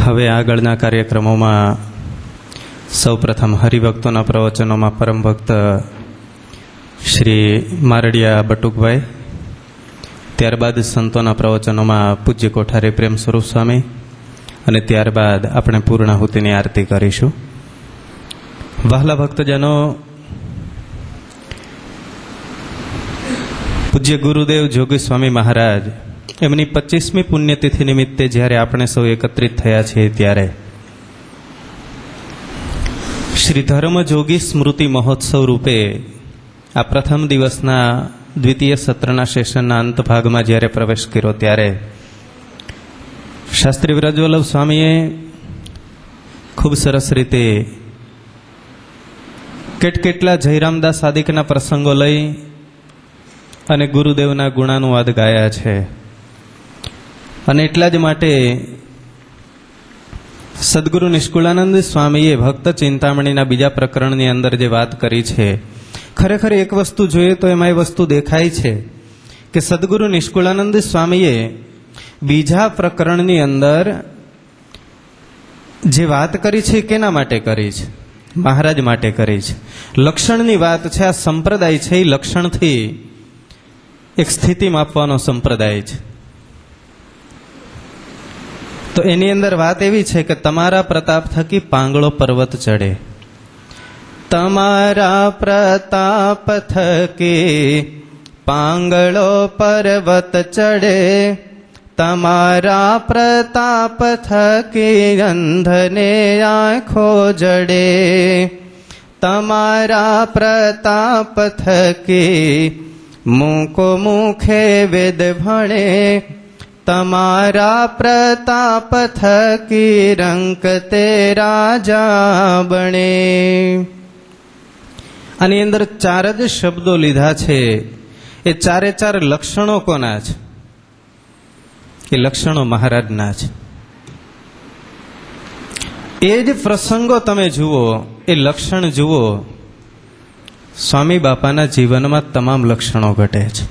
હવે આગળના કાર્યક્રમોમાં સૌપ્રથમ હરિભક્તોના પ્રવચનોમાં પરમ ભક્ત શ્રી મારડિયા બટુકભાઈ, ત્યારબાદ સંતોના પ્રવચનોમાં પૂજ્ય કોઠારી પ્રેમ સ્વરૂપ સ્વામી, અને ત્યારબાદ આપણે પૂર્ણાહુતિની આરતી કરીશું. વહાલા ભક્તજનો, પૂજ્ય ગુરુદેવ જોગી સ્વામી મહારાજ એમની 25મી પુણ્યતિથિ નિમિત્તે જ્યારે આપણે સૌ એકત્રિત થયા છીએ ત્યારે શ્રી ધર્મ જોગી સ્મૃતિ મહોત્સવ રૂપે આ પ્રથમ દિવસના દ્વિતીય સત્રના સેશનના અંત ભાગમાં જ્યારે પ્રવેશ કર્યો ત્યારે શાસ્ત્રી વ્રજવલ્લભ સ્વામીએ ખૂબ સરસ રીતે કેટલા જયરામદાસ આદિકના પ્રસંગો લઈ અને ગુરુદેવના ગુણાનુવાદ ગાયા છે. અને એટલા જ માટે સદગુરુ નિષ્કુળાનંદ સ્વામીએ ભક્ત ચિંતામણીના બીજા પ્રકરણની અંદર જે વાત કરી છે, ખરેખર એક વસ્તુ જોઈએ તો એમાં એ વસ્તુ દેખાય છે કે સદગુરુ નિષ્કુળાનંદ સ્વામીએ બીજા પ્રકરણની અંદર જે વાત કરી છે કેના માટે કરી છે? મહારાજ માટે કરી છે. લક્ષણની વાત છે. આ સંપ્રદાય છે એ લક્ષણથી એક સ્થિતિ માપવાનો સંપ્રદાય છે. તો એની અંદર વાત એવી છે કે તમારા પ્રતાપ થકી પાંગળો પર્વત ચડે, તમારા પ્રતાપ થકી પાંગળો પર્વત ચડે, તમારા પ્રતાપ થકી અંધને આંખો જડે, તમારા પ્રતાપ થકી મૂકો મુખે વેદ ભણે, તમારા પ્રતાપ થકી રંક તે રાજા બને. આની અંદર 4 જ શબ્દો લીધા છે. એ 4 લક્ષણો કોના છે? એ લક્ષણો મહારાજના છે. એ જ પ્રસંગો તમે જુઓ, એ લક્ષણ જુઓ, સ્વામી બાપાના જીવનમાં તમામ લક્ષણો ઘટે છે.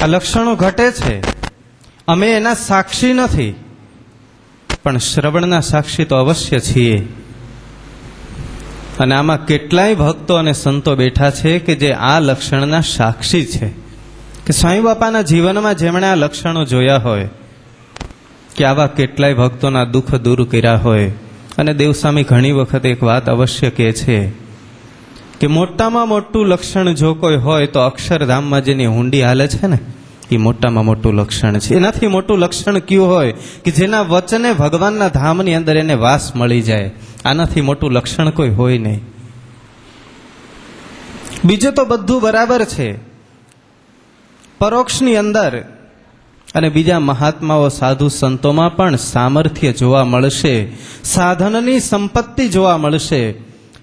આ લક્ષણો ઘટે છે. અમે એના સાક્ષી નથી, પણ શ્રવણના સાક્ષી તો અવશ્ય છીએ. અને આમાં કેટલાય ભક્તો અને સંતો બેઠા છે કે જે આ લક્ષણના સાક્ષી છે, કે સ્વામી બાપાના જીવનમાં જેમણે આ લક્ષણો જોયા હોય, કે આવા કેટલાય ભક્તોના દુઃખ દૂર કર્યા હોય. અને દેવસ્વામી ઘણી વખત એક વાત અવશ્ય કહે છે કે મોટામાં મોટું લક્ષણ જો કોઈ હોય તો અક્ષરધામમાં જેની હુંડી હાલે છે ને, એ મોટામાં મોટું લક્ષણ છે. એનાથી મોટું લક્ષણ કયું હોય કે જેના વચને ભગવાનના ધામની અંદર એને વાસ મળી જાય? આનાથી મોટું લક્ષણ કોઈ હોય નહીં. બીજું તો બધું બરાબર છે પરોક્ષની અંદર, અને બીજા મહાત્માઓ સાધુ સંતોમાં પણ સામર્થ્ય જોવા મળશે, સાધનની સંપત્તિ જોવા મળશે,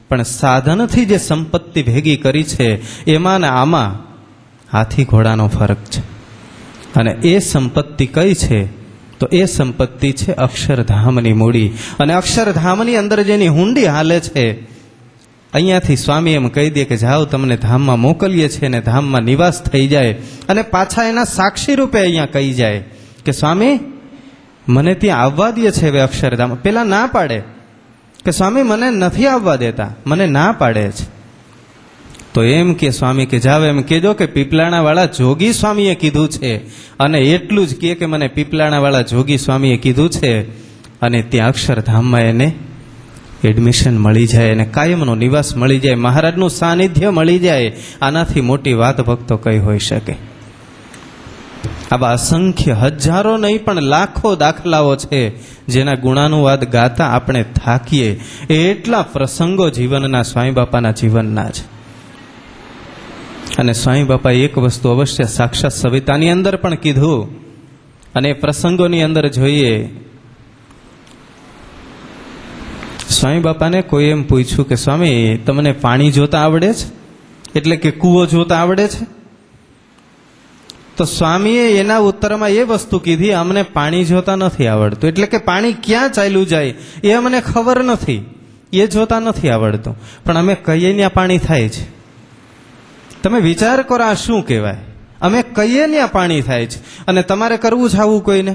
પણ સાધનથી જે સંપત્તિ ભેગી કરી છે એમાં ને આમાં હાથી ઘોડાનો ફરક છે. અને એ સંપત્તિ કઈ છે? તો એ સંપત્તિ છે અક્ષરધામની મૂડી. અને અક્ષરધામની અંદર જેની હુંડી હાલે છે, અહીંયાથી સ્વામી એમ કહી દે કે જાઓ તમને ધામમાં મોકલીએ છીએ, અને ધામમાં નિવાસ થઈ જાય, અને પાછા એના સાક્ષી રૂપે અહીંયા કહી જાય કે સ્વામી મને ત્યાં આવવા દે છે હવે અક્ષરધામ. પેલા ના પાડે કે સ્વામી મને નથી આવવા દેતા, મને ના પાડે છે. તો એમ કે સ્વામી કે જાવ એમ કેજો કે પીપલાણા વાળા જોગી સ્વામીએ કીધું છે, અને એટલું જ કે મને પીપલાણા વાળા જોગી સ્વામીએ કીધું છે, અને ત્યાં અક્ષરધામમાં એને એડમિશન મળી જાય, અને કાયમનો નિવાસ મળી જાય, મહારાજનું સાનિધ્ય મળી જાય. આનાથી મોટી વાત ભક્તો કઈ હોઈ શકે? આવા અસંખ્ય હજારો નહીં પણ લાખો દાખલાઓ છે જેના ગુણાનુવાદ ગાતા આપણે થાકીએ. એટલા પ્રસંગો જીવનના સ્વામી બાપાના જીવનના છે. અને સ્વામી બાપાએ એક વસ્તુ અવશ્ય સાક્ષાત સવિતાની અંદર પણ કીધું, અને પ્રસંગોની અંદર જોઈએ. સ્વામી બાપાને કોઈ એમ પૂછ્યું કે સ્વામી તમને પાણી જોતા આવડે છે? એટલે કે કૂવો જોતા આવડે છે? તો સ્વામીએ એના ઉત્તરમાં એ વસ્તુ કીધી, અમને પાણી જોતા નથી આવડતું. એટલે કે પાણી ક્યાં ચાલ્યું જાય એ અમને ખબર નથી, એ જોતા નથી આવડતું, પણ અમે કહીએ ત્યાં પાણી થાય છે. તમે વિચાર કરો આ શું કહેવાય? અમે કહીએ ત્યાં પાણી થાય છે, અને તમારે કરવું છે આવું કોઈને?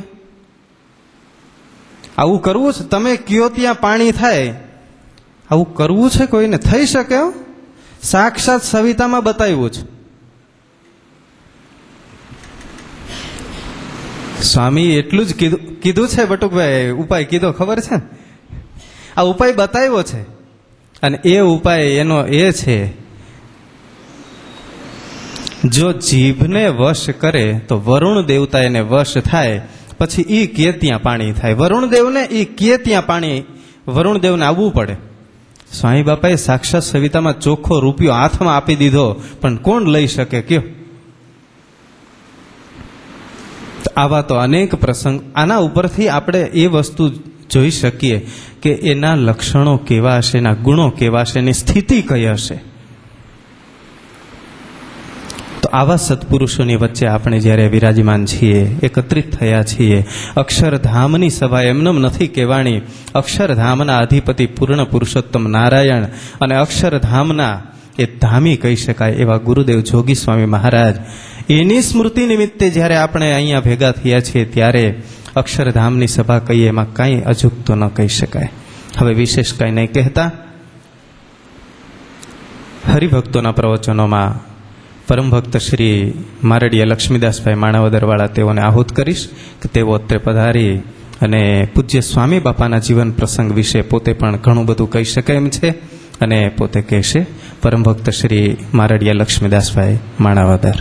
આવું કરવું છે? તમે કયો ત્યાં પાણી થાય, આવું કરવું છે કોઈને? થઈ શકે? સાક્ષાત સવિતામાં બતાવ્યું છે. સ્વામી એટલું જ કીધું છે. બટુકભાઈ ઉપાય કીધો ખબર છે? આ ઉપાય બતાવ્યો છે, અને એ ઉપાય એનો એ છે, જો જીભને વશ કરે તો વરુણ દેવતા એને વશ થાય, પછી ઈ કે ત્યાં પાણી થાય. વરુણ દેવને ઈ કે ત્યાં પાણી, વરુણ દેવને આવવું પડે. સ્વામી બાપાએ સાક્ષાત સવિતામાં ચોખ્ખો રૂપિયો હાથમાં આપી દીધો, પણ કોણ લઈ શકે કયો? આવા તો અનેક પ્રસંગ. આના ઉપરથી આપણે એ વસ્તુ જોઈ શકીએ કે એના લક્ષણો કેવા હશે, એના ગુણો કેવા હશે, એની સ્થિતિ કઈ હશે. તો આવા સત્પુરુષોની વચ્ચે આપણે જ્યારે વિરાજમાન છીએ, એકત્રિત થયા છીએ, અક્ષરધામની સભા એમનેમ નથી કહેવાણી. અક્ષરધામના અધિપતિ પૂર્ણ પુરુષોત્તમ નારાયણ અને અક્ષરધામના એ ધામી કહી શકાય એવા ગુરુદેવ જોગી સ્વામી મહારાજ, એની સ્મૃતિ નિમિત્તે જ્યારે આપણે અહીંયા ભેગા થયા છીએ, ત્યારે અક્ષરધામની સભા કહીએ એમાં કાંઈ અજુગતું ન કહી શકાય. હવે વિશેષ કાંઈ નહીં કહેતા, હરિભક્તોના પ્રવચનોમાં પરમ ભક્ત શ્રી મારડીયા લક્ષ્મીદાસભાઈ માણાવદરવાળા તેઓને આહુત કરીશ કે તેઓ અત્રે પધારી અને પૂજ્ય સ્વામી બાપાના જીવન પ્રસંગ વિશે પોતે પણ ઘણું બધું કહી શકાય એમ છે, અને પોતે કહેશે. પરમ ભક્ત શ્રી મારડીયા લક્ષ્મીદાસભાઈ માણાવદર.